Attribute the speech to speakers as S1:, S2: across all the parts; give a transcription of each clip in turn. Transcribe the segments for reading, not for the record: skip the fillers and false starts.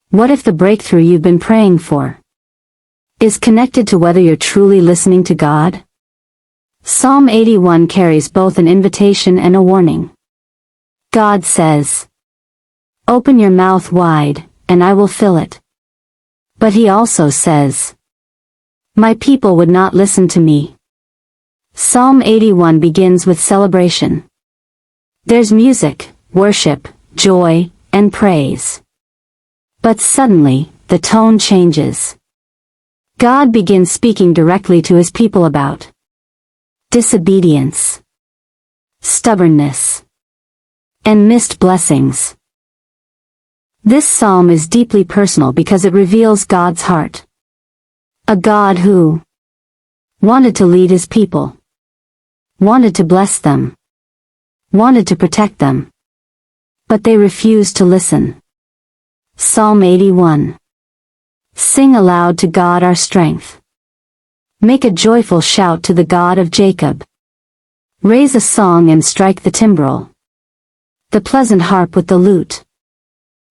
S1: What if the breakthrough you've been praying for is connected to whether you're truly listening to God? Psalm 81 carries both an invitation and a warning. God says, "Open your mouth wide, and I will fill it." But he also says, "My people would not listen to me." Psalm 81 begins with celebration. There's music, worship, joy, and praise. But suddenly, the tone changes. God begins speaking directly to his people about disobedience, stubbornness, and missed blessings. This psalm is deeply personal because it reveals God's heart. A God who wanted to lead his people, wanted to bless them, wanted to protect them, but they refused to listen. Psalm 81. Sing aloud to God our strength. Make a joyful shout to the God of Jacob. Raise a song and strike the timbrel, the pleasant harp with the lute.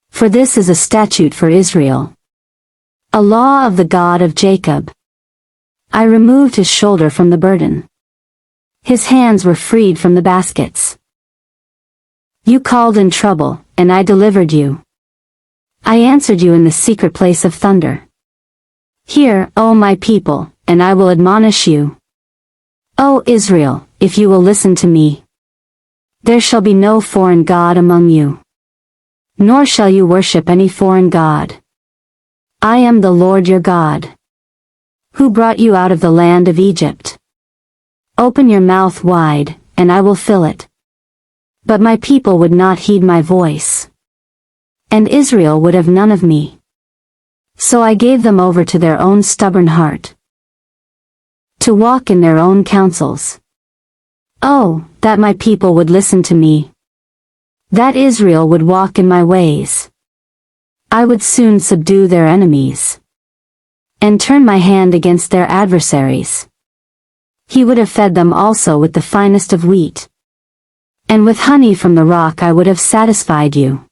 S1: For this is a statute for Israel, a law of the God of Jacob. I removed his shoulder from the burden. His hands were freed from the baskets. You called in trouble, and I delivered you. I answered you in the secret place of thunder. Hear, O my people, and I will admonish you. O Israel, if you will listen to me. There shall be no foreign god among you, nor shall you worship any foreign god. I am the Lord your God, who brought you out of the land of Egypt. Open your mouth wide, and I will fill it. But my people would not heed my voice, and Israel would have none of me. So I gave them over to their own stubborn heart, to walk in their own counsels. Oh, that my people would listen to me, that Israel would walk in my ways. I would soon subdue their enemies, and turn my hand against their adversaries. He would have fed them also with the finest of wheat, and with honey from the rock I would have satisfied you.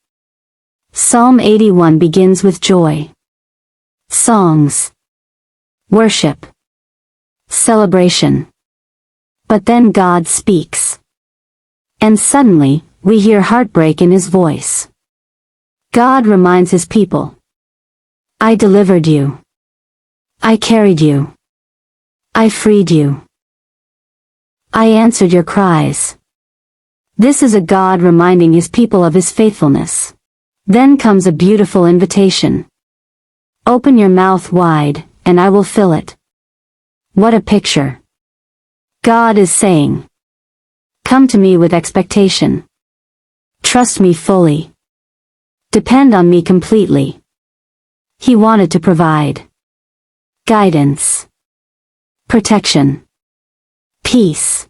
S1: Psalm 81 begins with joy, songs, worship, celebration. But then God speaks. And suddenly, we hear heartbreak in his voice. God reminds his people, I delivered you. I carried you. I freed you. I answered your cries. This is a God reminding his people of his faithfulness. Then comes a beautiful invitation. Open your mouth wide, and I will fill it. What a picture. God is saying, come to me with expectation. Trust me fully. Depend on me completely. He wanted to provide guidance, protection, peace,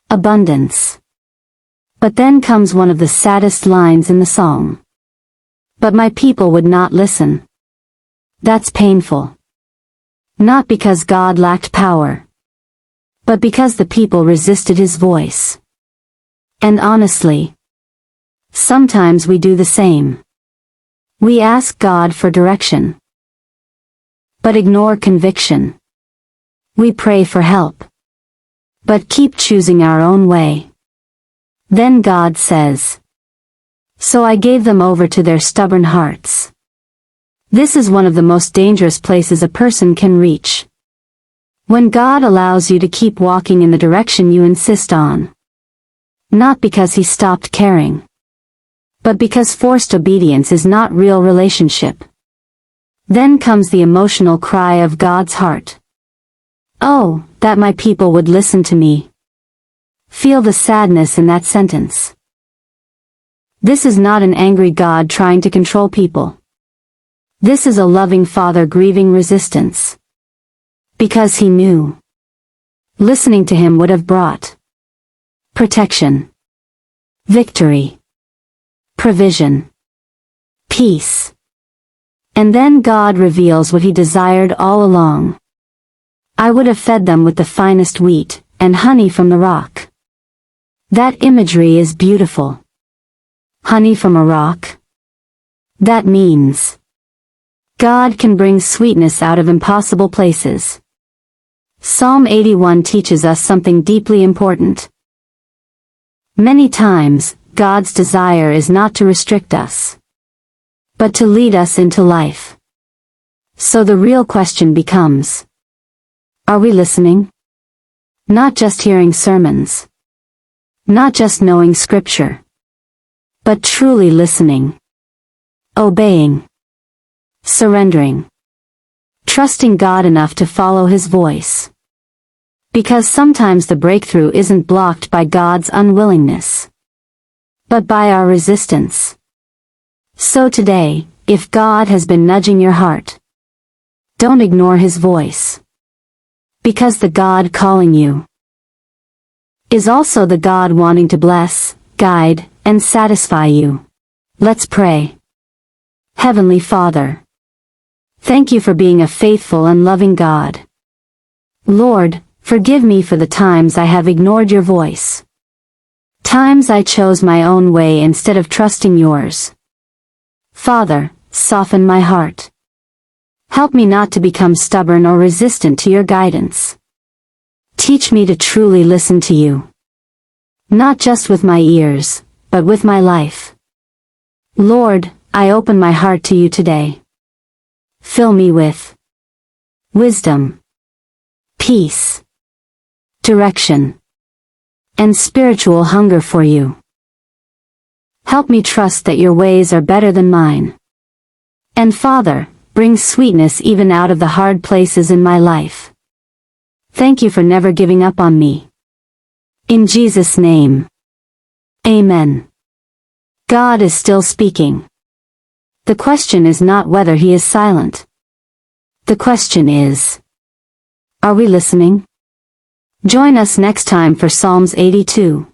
S1: abundance. But then comes one of the saddest lines in the song. But my people would not listen. That's painful. Not because God lacked power, but because the people resisted his voice. And honestly, sometimes we do the same. We ask God for direction, but ignore conviction. We pray for help, but keep choosing our own way. Then God says, so I gave them over to their stubborn hearts. This is one of the most dangerous places a person can reach. When God allows you to keep walking in the direction you insist on. Not because he stopped caring, but because forced obedience is not real relationship. Then comes the emotional cry of God's heart. Oh, that my people would listen to me. Feel the sadness in that sentence. This is not an angry God trying to control people. This is a loving Father grieving resistance. Because he knew listening to him would have brought protection, victory, provision, peace. And then God reveals what he desired all along. I would have fed them with the finest wheat, and honey from the rock. That imagery is beautiful. Honey from a rock? That means God can bring sweetness out of impossible places. Psalm 81 teaches us something deeply important. Many times, God's desire is not to restrict us, but to lead us into life. So the real question becomes, are we listening? Not just hearing sermons. Not just knowing scripture. But truly listening. Obeying. Surrendering. Trusting God enough to follow His voice. Because sometimes the breakthrough isn't blocked by God's unwillingness, but by our resistance. So today, if God has been nudging your heart, don't ignore His voice. Because the God calling you is also the God wanting to bless, guide, and satisfy you. Let's pray. Heavenly Father, thank you for being a faithful and loving God. Lord, forgive me for the times I have ignored your voice. Times I chose my own way instead of trusting yours. Father, soften my heart. Help me not to become stubborn or resistant to your guidance. Teach me to truly listen to you. Not just with my ears, but with my life. Lord, I open my heart to you today. Fill me with wisdom, peace, direction, and spiritual hunger for you. Help me trust that your ways are better than mine. And Father, bring sweetness even out of the hard places in my life. Thank you for never giving up on me. In Jesus' name. Amen. God is still speaking. The question is not whether He is silent. The question is, are we listening? Join us next time for Psalms 82.